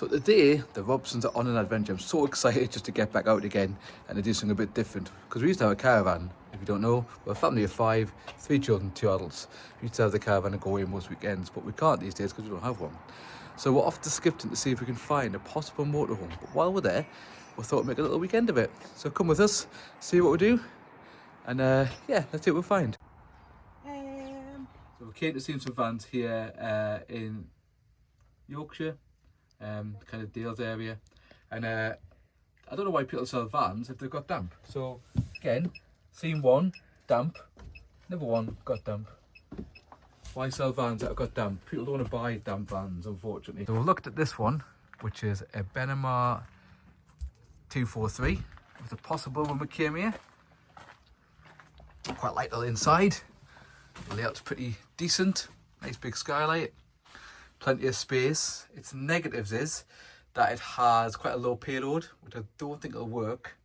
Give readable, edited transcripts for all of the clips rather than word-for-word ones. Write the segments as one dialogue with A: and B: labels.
A: So today, the Robsons are on an adventure. I'm so excited just to get back out again and to do something a bit different. Because we used to have a caravan. If you don't know, we're a family of 5, 3 children, 2 adults. We used to have the caravan and go away most weekends, but we can't these days because we don't have one. So we're off to Skipton to see if we can find a possible motorhome. But while we're there, we thought we'd make a little weekend of it. So come with us, see what we do, and yeah, let's see what we find. So we came to see some vans here in Yorkshire. Kind of Dales area, and I don't know why people sell vans if they've got damp. So again, seen one damp, never one got damp. Why sell vans that have got damp? People don't want to buy damp vans, unfortunately. So we've looked at this one, which is a Benamar 243. It was a possible when we came here. Quite like the inside. The layout's pretty decent. Nice big skylight. Plenty of space. Its negatives is that it has quite a low payload, which I don't think it'll work.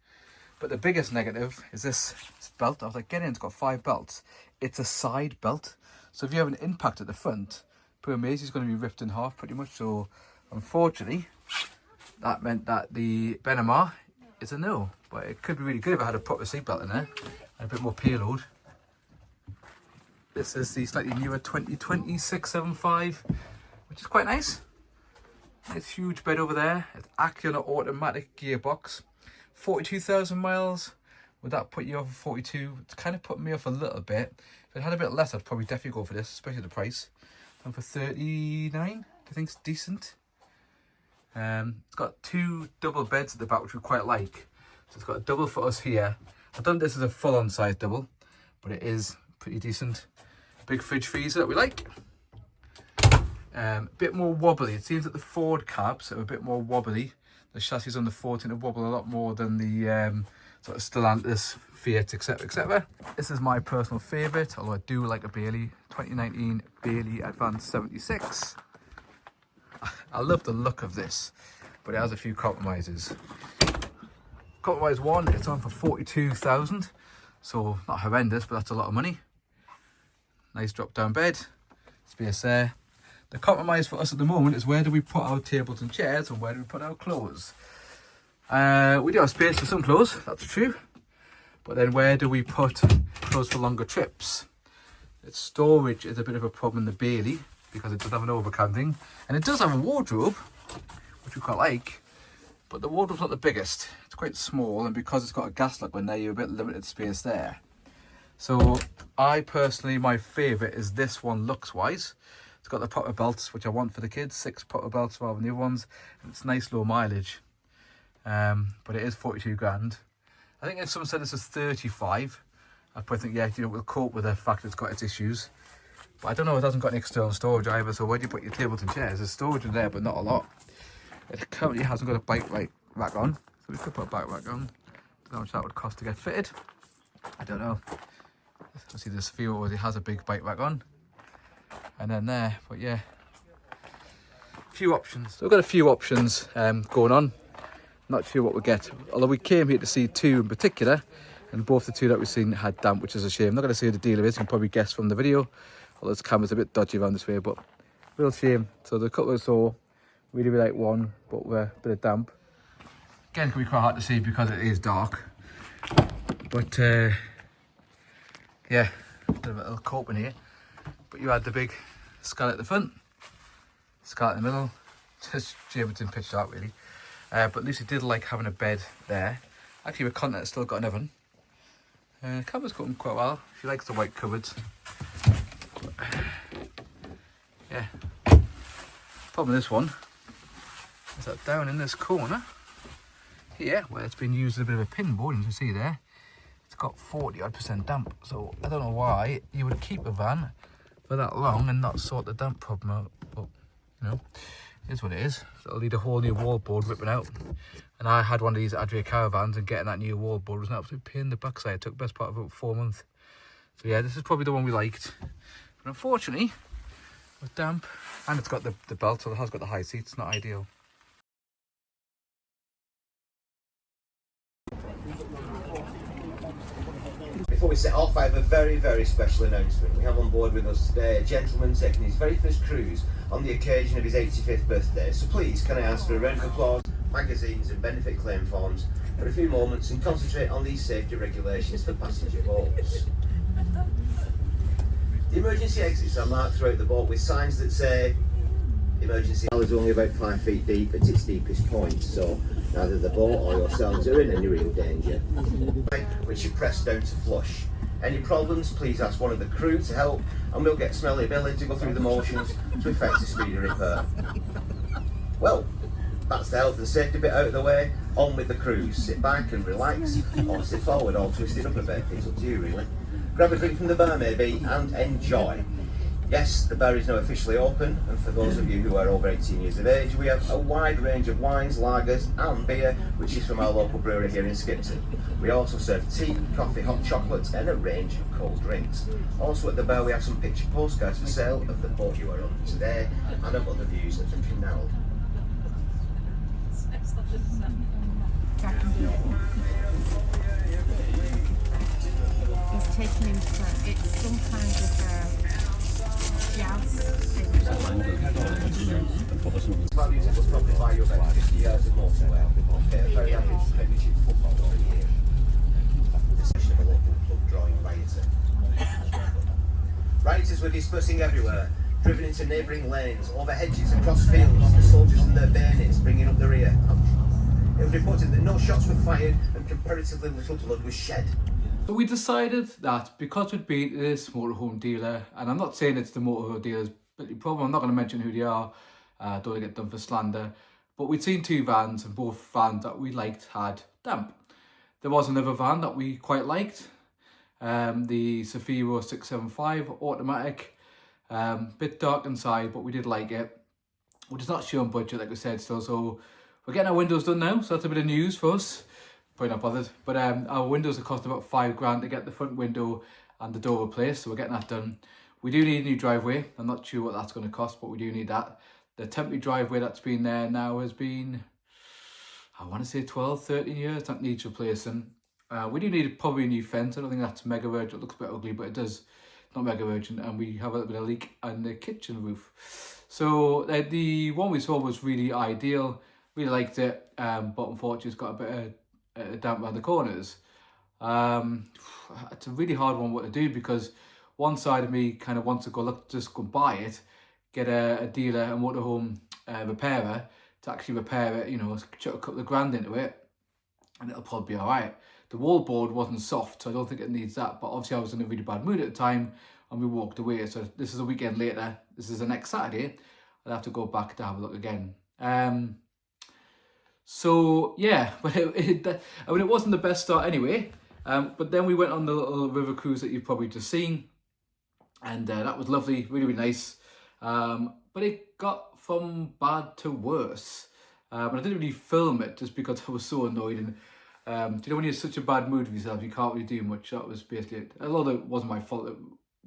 A: But the biggest negative is this belt. I was like, get in, it's got 5 belts. It's a side belt. So if you have an impact at the front, poor Maisie's going to be ripped in half pretty much. So unfortunately, that meant that the Benamar is a no. But it could be really good if I had a proper seat belt in there and a bit more payload. This is the slightly newer 2020 675. Which is quite nice. Nice huge bed over there. It's actually on an automatic gearbox. 42,000 miles. Would that put you off of 42? It's kind of putting me off a little bit. If it had a bit less, I'd probably definitely go for this, especially the price. And for 39, I think it's decent. It's got 2 double beds at the back, which we quite like. So it's got a double for us here. I don't think this is a full-on size double, but it is pretty decent. Big fridge freezer that we like. A bit more wobbly. It seems that the Ford cabs are a bit more wobbly. The chassis on the Ford tend to wobble a lot more than the sort of Stellantis, Fiat, etc, etc. This is my personal favourite, although I do like a Bailey. 2019 Bailey Advance 76. I love the look of this, but it has a few compromises. Compromise 1, it's on for 42,000, so not horrendous, but that's a lot of money. Nice drop down bed, space there. The compromise for us at the moment is where do we put our tables and chairs and where do we put our clothes? We do have space for some clothes, that's true. But then where do we put clothes for longer trips? Its storage is a bit of a problem in the Bailey because it does have an overcanting. And it does have a wardrobe, which we quite like. But the wardrobe's not the biggest. It's quite small, and because it's got a gas lock in there, you're a bit limited space there. So I personally, my favourite is this one looks-wise. It's got the proper belts, which I want for the kids, 6 proper belts rather than the other ones. And it's nice low mileage. But it is 42 grand. I think if someone said this is 35, I'd probably think, yeah, you know, we'll cope with the fact that it's got its issues. But I don't know, it hasn't got any external storage either, so where do you put your tables and chairs? There's storage in there, but not a lot. It currently hasn't got a bike rack on, so we could put a bike rack on. I don't know how much that would cost to get fitted. I don't know. Let's see, this View already has a big bike rack on. And then there, but yeah, a few options. So we've got a few options going on. Not sure what we'll get. Although we came here to see 2 in particular, and both the 2 that we've seen had damp, which is a shame. I'm not going to say who the dealer is, you can probably guess from the video. Although this camera's a bit dodgy around this way, but real shame. So the couple of saw, really like one, but with a bit of damp. Again, it can be quite hard to see because it is dark. But yeah, a bit of a little cope in here. But you had the big skylight at the front, skylight in the middle, just shame it's in pitch dark really. But Lucy did like having a bed there. Actually with Continent still got an oven. Cupboard's going quite well. She likes the white cupboards. But, yeah. Problem with this one is that down in this corner here, where it's been used as a bit of a pinboard, you can see there, it's got 40% damp. So I don't know why you would keep a van for that long and not sort the damp problem out, but you know, it is what it is. So it'll need a whole new wallboard ripping out. And I had one of these Adria caravans, and getting that new wallboard was an absolute pain in the backside. It took the best part of about 4 months. So yeah, this is probably the one we liked. But unfortunately, with damp, and it's got the belt, so it has got the high seats, not ideal.
B: Before we set off, I have a very, very special announcement. We have on board with us today a gentleman taking his very first cruise on the occasion of his 85th birthday. So please, can I ask for a round of applause, magazines and benefit claim forms for a few moments and concentrate on these safety regulations for passenger boats. The emergency exits are marked throughout the boat with signs that say emergency is only about 5 feet deep at its deepest point, so neither the boat or yourselves are in any real danger. Which you press down to flush. Any problems, please ask one of the crew to help, and we'll get Smelly Billy to go through the motions to effect a speedy repair. Well, that's the health and safety bit out of the way. On with the cruise. Sit back and relax, or sit forward all twisted up a bit. It's up to you really. Grab a drink from the bar maybe, and enjoy. Yes, the bar is now officially open, and for those of you who are over 18 years of age, we have a wide range of wines, lagers and beer, which is from our local brewery here in Skipton. We also serve tea, coffee, hot chocolates and a range of cold drinks. Also at the bar we have some picture postcards for sale of the boat you are on today and of other views of the canal.
C: He's taking him to, it's some kind of jazz thing.
B: Values it will probably buy you about 50 yards of motorway. Okay, a very average Premiership football for a year. Especially of a local club drawing rioter. Rioters were dispersing everywhere, driven into neighbouring lanes, over hedges, across fields, the soldiers and their bayonets bringing up the rear. It was reported that no shots were fired and comparatively little blood was shed.
A: So we decided that because we'd been to this motorhome dealer, and I'm not saying it's the motorhome dealer's problem, I'm not going to mention who they are, don't want to get done for slander, but we'd seen two vans, and both vans that we liked had damp. There was another van that we quite liked, the Zafiro 675 automatic, bit dark inside, but we did like it. We're just not sure on budget, like we said still, so we're getting our windows done now, so that's a bit of news for us. Probably not bothered, but our windows have cost about £5 to get the front window and the door replaced, so we're getting that done. We do need a new driveway. I'm not sure what that's going to cost, but we do need that. The temporary driveway that's been there now has been, I want to say 12, 13 years. That needs replacing. We do need probably a new fence. I don't think that's mega urgent. It looks a bit ugly, but it does. It's not mega urgent, and we have a little bit of leak on the kitchen roof. So the one we saw was really ideal. Really liked it, but unfortunately it's got a bit of damp around the corners. It's a really hard one what to do, because one side of me kind of wants to go, look, just go buy it, get a dealer, a motorhome repairer to actually repair it, you know, chuck a couple of grand into it, and it'll probably be all right. The wallboard wasn't soft, so I don't think it needs that, but obviously I was in a really bad mood at the time, and we walked away. So this is a weekend later, this is the next Saturday, I'll have to go back to have a look again. So yeah, but I mean, it wasn't the best start anyway. But then we went on the little river cruise that you've probably just seen, and that was lovely, really, really nice. But it got from bad to worse. But I didn't really film it just because I was so annoyed. And do you know when you're in such a bad mood with yourself, you can't really do much. That was basically it. Although it wasn't my fault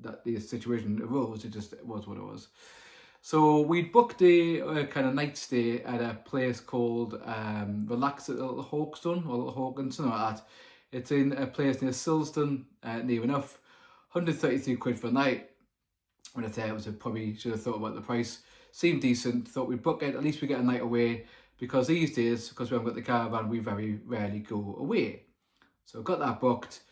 A: that the situation arose, it was what it was. So we'd booked a kind of night stay at a place called Relax at Little Hawkstone, or Little Hawkins, something like that. It's in a place near Silston, near enough. 133 quid for a night. When I thought it was, probably should have thought about the price. Seemed decent, thought we'd book it, at least we get a night away, because these days, because we haven't got the caravan, we very rarely go away. So got that booked.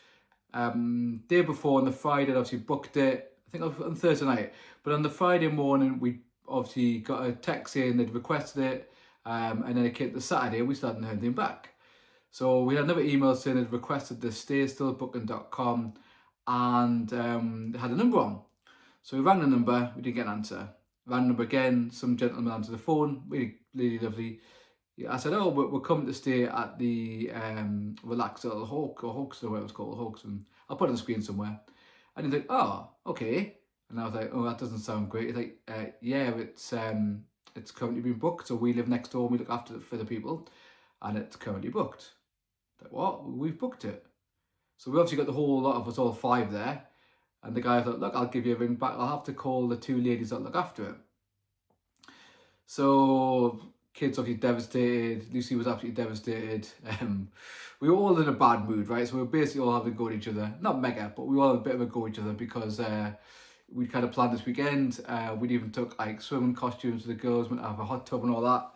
A: Day before, on the Friday, I obviously booked it, I think on Thursday night, but on the Friday morning, we obviously got a text saying they'd requested it, and then it came to Saturday, we still hadn't heard anything back. So we had another email saying they'd requested the staystillbooking.com, and they had a number on. So we rang the number, we didn't get an answer. Rang the number again, some gentleman answered the phone, really, really lovely. I said, oh, we're coming to stay at the Relax Little Hawk, or Hawks, or whatever it was called, Hawks, and I'll put it on the screen somewhere. And he's like, oh, okay. And I was like, oh, that doesn't sound great. He's like, yeah, it's currently been booked, so we live next door and we look after it for the people, and it's currently booked. Like, what? We've booked it. So we obviously got the whole lot of us, all five there, and the guy was like, look, I'll give you a ring back. I'll have to call the two ladies that look after it. So Kids obviously devastated. Lucy was absolutely devastated. We were all in a bad mood, right? So we were basically all having a go at each other. Not mega, but we all had a bit of a go at each other because we kind of planned this weekend. We'd even took like swimming costumes for the girls, went to have a hot tub and all that.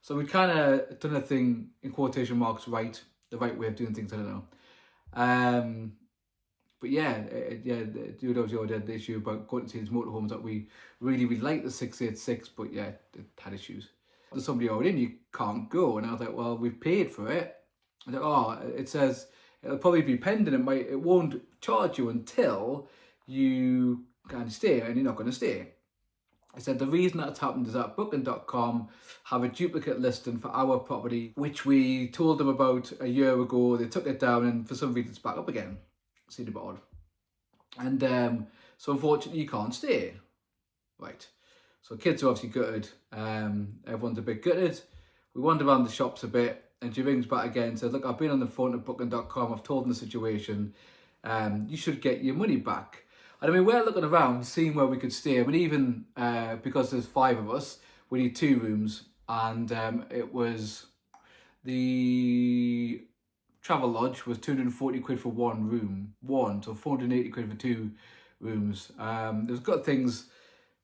A: So we kind of done a thing, in quotation marks, right, the right way of doing things, I don't know. But yeah, dude, obviously already had the issue about going to see these motorhomes that we really liked, the 686, but yeah, it had issues. There's somebody already in, you can't go. And I was like, well, we've paid for it. I was like, oh, it says it'll probably be pending. It won't charge you until you can stay, and you're not going to stay. I said the reason that's happened is that Booking.com have a duplicate listing for our property, which we told them about a year ago. They took it down, and for some reason it's back up again. Seemed a bit odd. And so unfortunately you can't stay. Right. So kids are obviously gutted. Everyone's a bit gutted. We wandered around the shops a bit, and she rings back again and says, look, I've been on the phone to Booking.com. I've told them the situation. You should get your money back. And I mean, we're looking around, seeing where we could stay. I mean, even because there's 5 of us, we need 2 rooms. And it was the Travel Lodge was 240 quid for 1 room, so 480 quid for 2 rooms. There's got things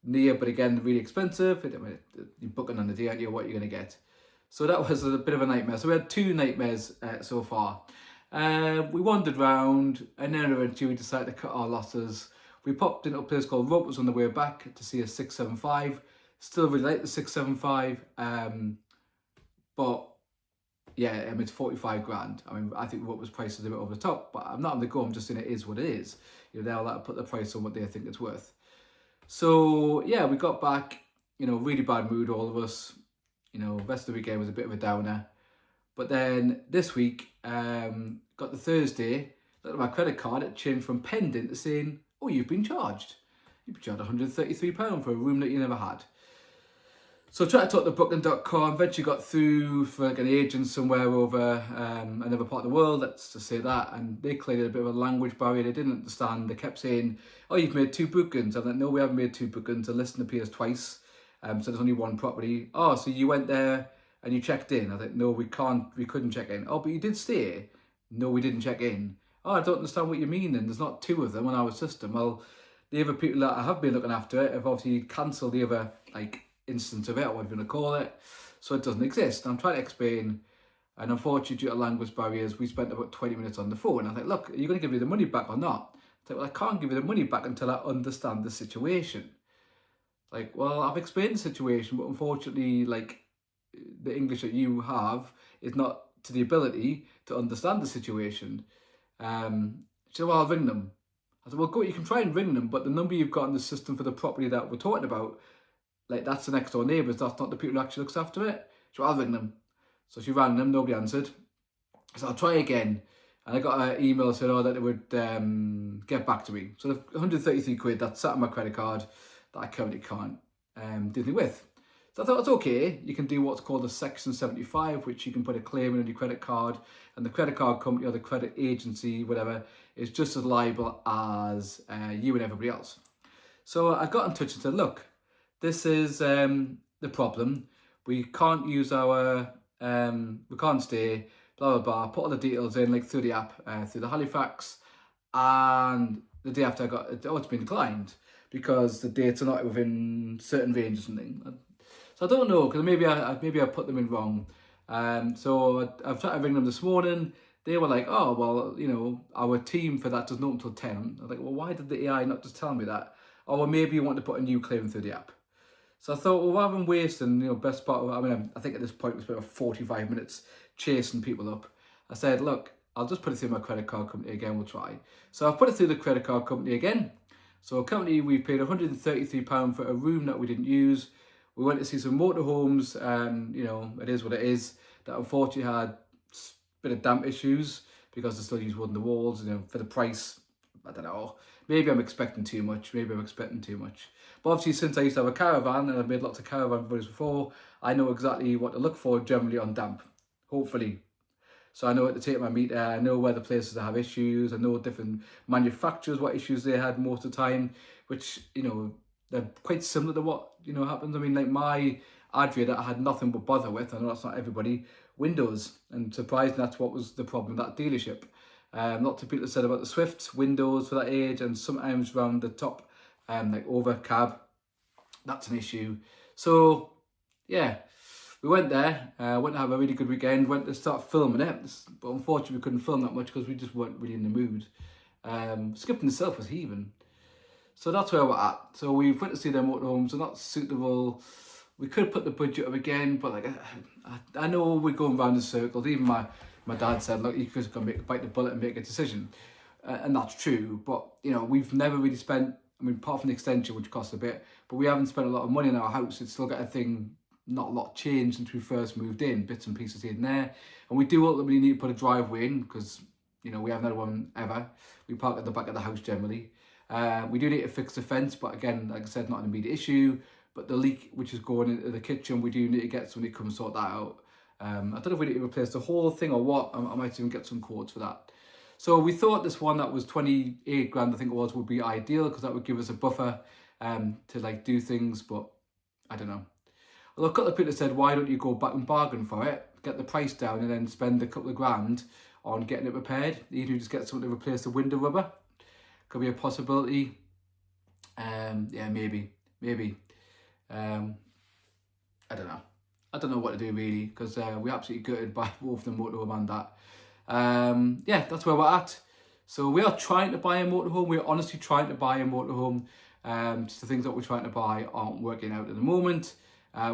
A: near, but again, really expensive. You're booking on the day, aren't you, what you're going to get. So that was a bit of a nightmare. So we had 2 nightmares so far. We wandered round, and then eventually we decided to cut our losses. We popped into a place called Ropers on the way back to see a 675. Still really like the 675, but yeah, I mean, it's 45 grand. I mean, I think Ropers' price is a bit over the top, but I'm not on the go. I'm just saying it is what it is. You know, they'll like to put the price on what they think it's worth. So yeah, we got back, you know, really bad mood, all of us. You know, rest of the weekend was a bit of a downer. But then this week, got the Thursday, looked at my credit card, it changed from pending to saying, oh, you've been charged. You've been charged £133 for a room that you never had. So I tried to talk to Booking.com, eventually got through for like an agent somewhere over another part of the world, let's just say that, and they clearly had a bit of a language barrier. They didn't understand. They kept saying, oh, you've made 2 bookings. I'm like, no, we haven't made 2 bookings. The listing appears twice, so there's only 1 property. Oh, so you went there and you checked in. I think, no, we couldn't check in. Oh, but you did stay. No, we didn't check in. Oh, I don't understand what you mean then. There's not 2 of them on our system. Well, the other people that I have been looking after it have obviously cancelled the other, like, instance of it, or whatever you want to call it. So it doesn't exist. And I'm trying to explain, and unfortunately, due to language barriers, we spent about 20 minutes on the phone. I think, look, are you going to give me the money back or not? I think, well, I can't give you the money back until I understand the situation. Like, well, I've explained the situation, but unfortunately, like, the English that you have is not to the ability to understand the situation. She said, well, I'll ring them. I said, well, go, you can try and ring them, but the number you've got in the system for the property that we're talking about, like, that's the next door neighbours, that's not the people who actually looks after it. So I'll ring them. So she rang them, nobody answered. So I'll try again. And I got an email saying, oh, that they would get back to me. So the 133 quid, that's sat on my credit card that I currently can't do anything with. So I thought it's okay. You can do what's called a Section 75, which you can put a claim in on your credit card, and the credit card company or the credit agency, whatever, is just as liable as you and everybody else. So I got in touch and said, look, this is the problem. We can't use our, we can't stay, blah, blah, blah. Put all the details in, like, through the app, through the Halifax, and the day after I got, oh, it's been declined because the dates are not within certain range or something. So I don't know, because maybe I put them in wrong. So I've tried to ring them this morning. They were like, oh, well, you know, our team for that doesn't open until 10. I was like, well, why did the AI not just tell me that? Oh, well, maybe you want to put a new claim through the app. So I thought, well, rather than wasting, you know, best part of, I mean, I think at this point it was about 45 minutes chasing people up. I said, look, I'll just put it through my credit card company again, we'll try. So I've put it through the credit card company again. So currently we paid £133 for a room that we didn't use. We went to see some motorhomes, and, you know, it is what it is, that unfortunately had a bit of damp issues because they still use wood in the walls, you know, for the price. I don't know. Maybe I'm expecting too much. But obviously, since I used to have a caravan, and I've made lots of caravan videos before, I know exactly what to look for generally on damp, hopefully. So I know what to take my meter, I know where the places that have issues, I know different manufacturers, what issues they had most of the time, which, you know, they're quite similar to what, you know, happens. I mean, like, my radiator I had nothing but bother with. I know that's not everybody. Windows, and surprisingly that's what was the problem with that dealership. Lots of people said about the Swifts, windows for that age, and sometimes around the top, like over cab, that's an issue. So yeah, we went there, went to have a really good weekend, went to start filming it, but unfortunately we couldn't film that much because we just weren't really in the mood. Skipton itself was heaving. So that's where we're at. So we went to see their motorhomes, they're not suitable. We could put the budget up again, but like I know we're going round in circles. Even my dad said, look, you could go bite the bullet and make a decision. And that's true, but you know, we've never really spent, I mean, apart from the extension, which costs a bit, but we haven't spent a lot of money in our house. It's still got a thing, not a lot changed since we first moved in, bits and pieces here and there. And we do ultimately need to put a driveway in because, you know, we haven't had one ever. We park at the back of the house generally. We do need to fix the fence, but again, like I said, not an immediate issue. But the leak, which is going into the kitchen, we do need to get somebody to come sort that out. I don't know if we need to replace the whole thing or what. I might even get some quotes for that. So we thought this one that was 28 grand, I think it was, would be ideal because that would give us a buffer to like do things, but I don't know. Well, a couple of people said, why don't you go back and bargain for it, get the price down and then spend a couple of grand on getting it repaired. Either just get someone to replace the window rubber. Could be a possibility. Yeah, maybe. I don't know. I don't know what to do really because we're absolutely gutted by both the motorhome and that. Yeah, that's where we're at. So we are trying to buy a motorhome. We're honestly trying to buy a motorhome. Just the things that we're trying to buy aren't working out at the moment.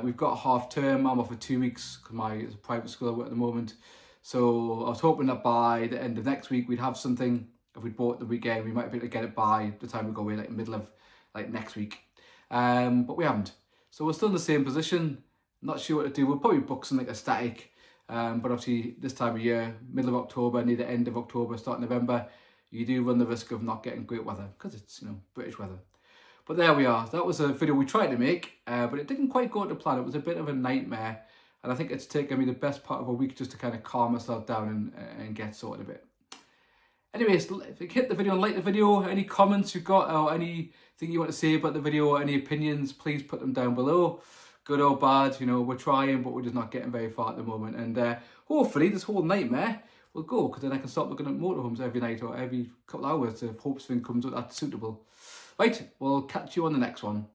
A: We've got half term. I'm off for 2 weeks because it's a private school I work at the moment. So I was hoping that by the end of next week we'd have something. If we'd bought the weekend, we might be able to get it by the time we go away, like middle of like next week. But we haven't. So we're still in the same position. Not sure what to do. We'll probably book something like a static. But obviously this time of year, middle of October, near the end of October, start November, you do run the risk of not getting great weather because it's, you know, British weather. But there we are. That was a video we tried to make, but it didn't quite go to plan. It was a bit of a nightmare. And I think it's taken me the best part of a week just to kind of calm myself down and get sorted a bit. Anyways, if you hit the video and like the video, any comments you've got or anything you want to say about the video or any opinions, please put them down below. Good or bad, you know, we're trying, but we're just not getting very far at the moment. And hopefully this whole nightmare will go because then I can start looking at motorhomes every night or every couple of hours if hopefully something comes up that's suitable. Right, we'll catch you on the next one.